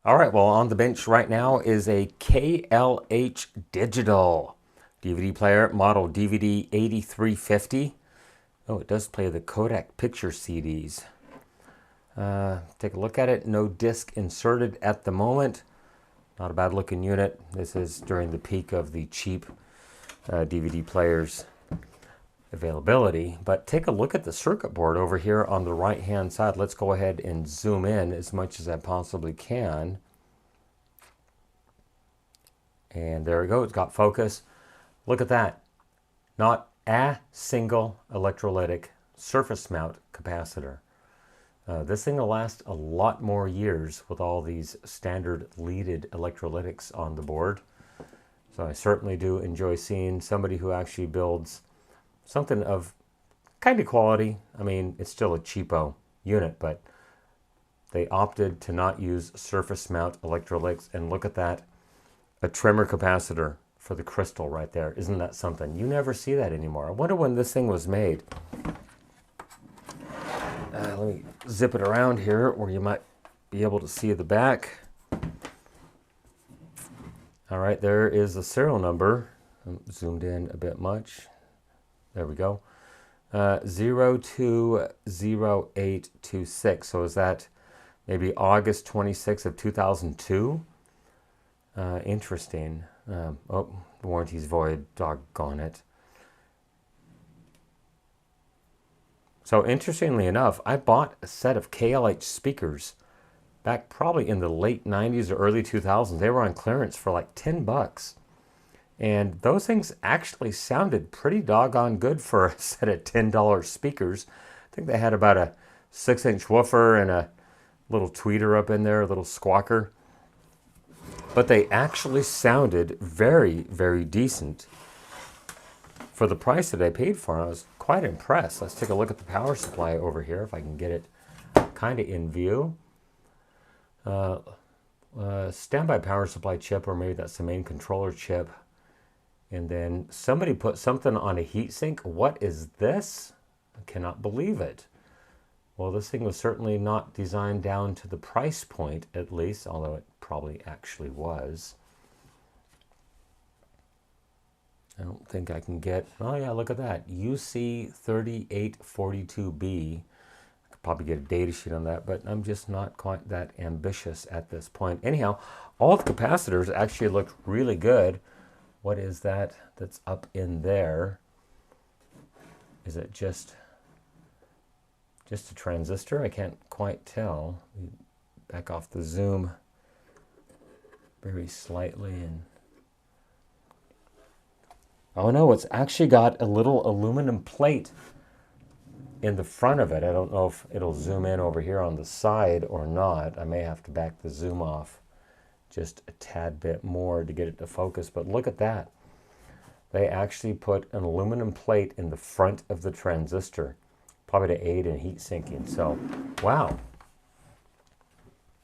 All right, well, on the bench right now is a KLH digital DVD player, model DVD 8350. Oh, it does play the Kodak picture CDs. Take a look at it. No disc inserted at the moment. Not a bad looking unit. This is during the peak of the cheap DVD players availability. But take a look at the circuit board over here on the right hand side. Let's go ahead and zoom in as much as I possibly can. And there we go, it's got focus. Look at that. Not a single electrolytic surface mount capacitor. This thing will last a lot more years with all these standard leaded electrolytics on the board. So I certainly do enjoy seeing somebody who actually builds something of kind of quality. I mean, it's still a cheapo unit, but they opted to not use surface mount electrolytics. And look at that. A trimmer capacitor for the crystal right there. Isn't that something? You never see that anymore. I wonder when this thing was made. Let me zip it around here where you might be able to see the back. All right, there is the serial number. I'm zoomed in a bit much. There we go. 020826. So is that maybe August 26th of 2002? Interesting. Oh, the warranty's void. Doggone it. So interestingly enough, I bought a set of KLH speakers back probably in the late 90s or early 2000s. They were on clearance for like 10 bucks. And those things actually sounded pretty doggone good for a set of $10 speakers. I think they had about a 6-inch woofer and a little tweeter up in there, a little squawker. But they actually sounded very, very decent for the price that I paid for them. I was quite impressed. Let's take a look at the power supply over here, if I can get it kind of in view. Standby power supply chip, or maybe that's the main controller chip. And then somebody put something on a heatsink. What is this? I cannot believe it. Well, this thing was certainly not designed down to the price point, at least, although it probably actually was. I don't think I can get, oh yeah, look at that, UC3842B. I could probably get a data sheet on that, but I'm just not quite that ambitious at this point. Anyhow, all the capacitors actually look really good. What is that that's up in there? Is it just a transistor? I can't quite tell. Back off the zoom very slightly, and oh no, it's actually got a little aluminum plate in the front of it. I don't know if it'll zoom in over here on the side or not. I may have to back the zoom off just a tad bit more to get it to focus, but look at that. They actually put an aluminum plate in the front of the transistor, probably to aid in heat sinking. So, wow.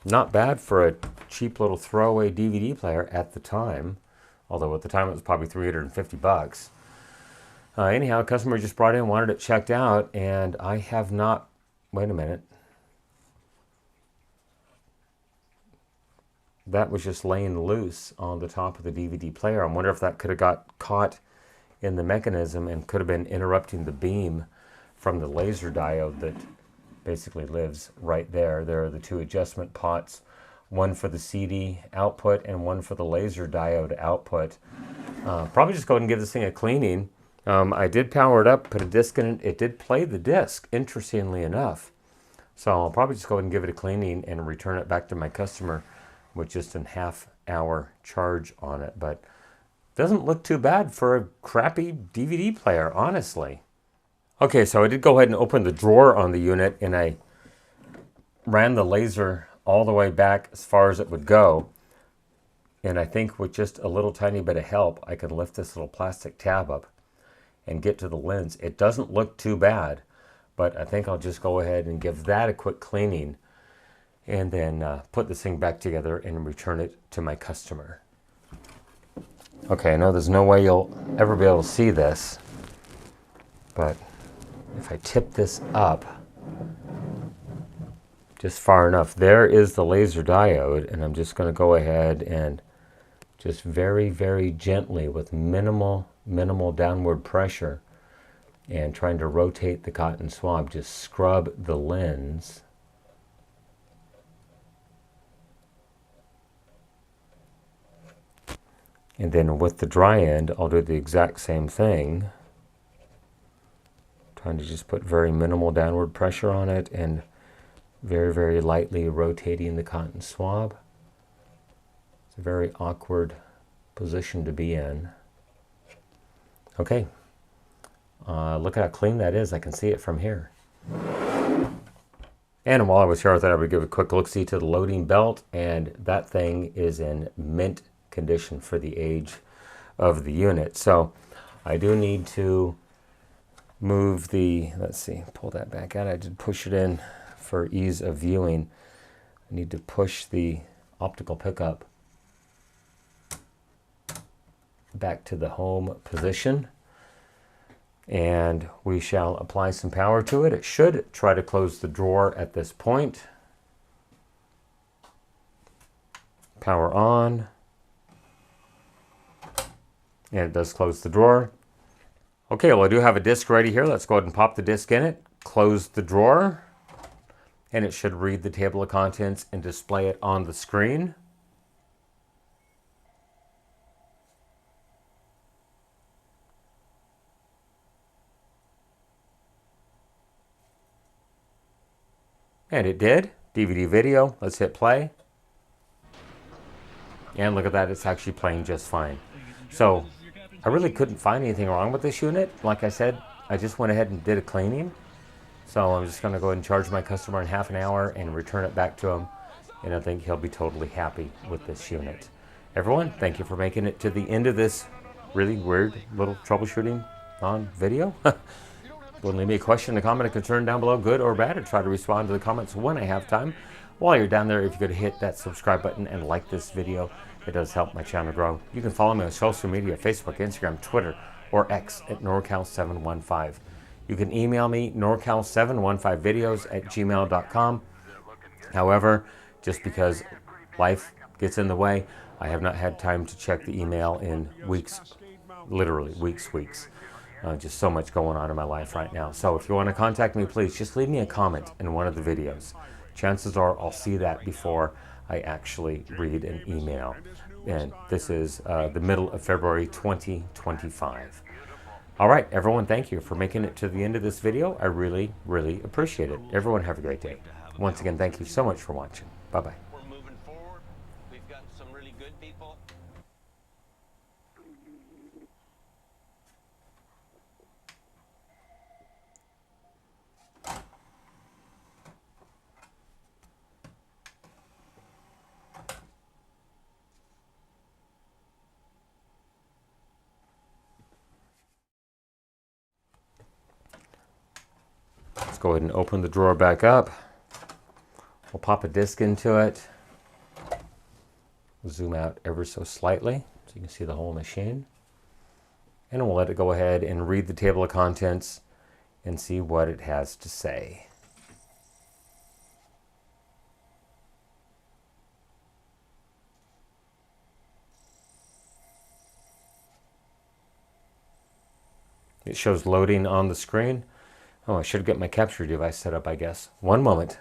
Not bad for a cheap little throwaway DVD player at the time. Although at the time it was probably 350 bucks. Anyhow, a customer just brought in, wanted it checked out, and I have not, wait a minute. That was just laying loose on the top of the DVD player. I wonder if that could have got caught in the mechanism and could have been interrupting the beam from the laser diode that basically lives right there. There are the two adjustment pots, one for the CD output and one for the laser diode output. Probably just go ahead and give this thing a cleaning. I did power it up, put a disc in it. It did play the disc, interestingly enough. So I'll probably just go ahead and give it a cleaning and return it back to my customer with just a half-hour charge on it. But doesn't look too bad for a crappy DVD player, honestly. Okay, so I did go ahead and open the drawer on the unit, and I ran the laser all the way back as far as it would go. And I think with just a little tiny bit of help, I could lift this little plastic tab up and get to the lens. It doesn't look too bad, but I think I'll just go ahead and give that a quick cleaning and then put this thing back together and return it to my customer. Okay, I know there's no way you'll ever be able to see this, but if I tip this up, just far enough. There is the laser diode, and I'm just going to go ahead and just very, very gently with minimal downward pressure and trying to rotate the cotton swab, just scrub the lens. And then with the dry end, I'll do the exact same thing. Trying to just put very minimal downward pressure on it and very, very lightly rotating the cotton swab. It's a very awkward position to be in. Okay. Look at how clean that is. I can see it from here. And while I was here, I thought I would give a quick look-see to the loading belt, and that thing is in mint condition for the age of the unit. So I do need to move the, let's see, pull that back out. I did push it in for ease of viewing. I need to push the optical pickup back to the home position, and we shall apply some power to it. It should try to close the drawer at this point. Power on, and it does close the drawer. Okay, well, I do have a disc ready here. Let's go ahead and pop the disc in it, close the drawer, and it should read the table of contents and display it on the screen. And it did. DVD video. Let's hit play. And look at that, it's actually playing just fine. So I really couldn't find anything wrong with this unit. Like I said, I just went ahead and did a cleaning. So I'm just going to go ahead and charge my customer in half an hour and return it back to him. And I think he'll be totally happy with this unit. Everyone, thank you for making it to the end of this really weird little troubleshooting on video. Go and leave me a question, a comment, a concern down below, good or bad. I try to respond to the comments when I have time. While you're down there, if you could hit that subscribe button and like this video, it does help my channel grow. You can follow me on social media, Facebook, Instagram, Twitter, or X at NorCal715. You can email me, norcal715videos@gmail.com. However, just because life gets in the way, I have not had time to check the email in weeks, literally weeks. Just so much going on in my life right now. So if you want to contact me, please just leave me a comment in one of the videos. Chances are I'll see that before I actually read an email. And this is the middle of February 2025. All right, everyone, thank you for making it to the end of this video. I really, really appreciate it. Everyone have a great day. Once again, thank you so much for watching. Bye-bye. We're moving forward. We've got some really good people. Let's go ahead and open the drawer back up. We'll pop a disc into it. We'll zoom out ever so slightly so you can see the whole machine. And we'll let it go ahead and read the table of contents and see what it has to say. It shows loading on the screen. Oh, I should get my capture device set up, I guess. One moment.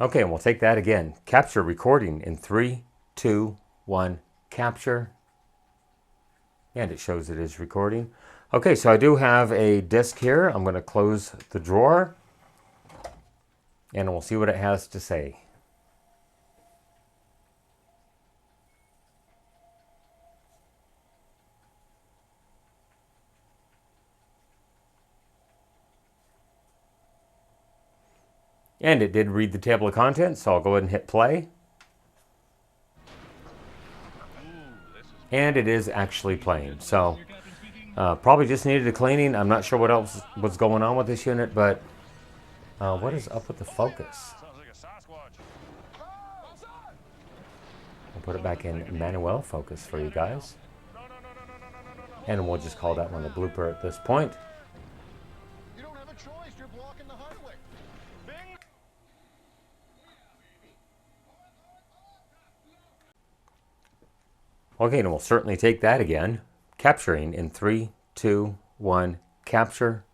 Okay, and we'll take that again. Capture recording in 3, 2, 1, capture. And it shows it is recording. Okay, so I do have a disc here. I'm going to close the drawer and we'll see what it has to say. And it did read the table of contents, so I'll go ahead and hit play. And it is actually playing. So probably just needed a cleaning. I'm not sure what else was going on with this unit, but what is up with the focus? I'll put it back in manual focus for you guys. And we'll just call that one a blooper at this point. You don't have a choice. You're blocking the highway. Okay, and we'll certainly take that again. Capturing in 3, 2, 1, capture.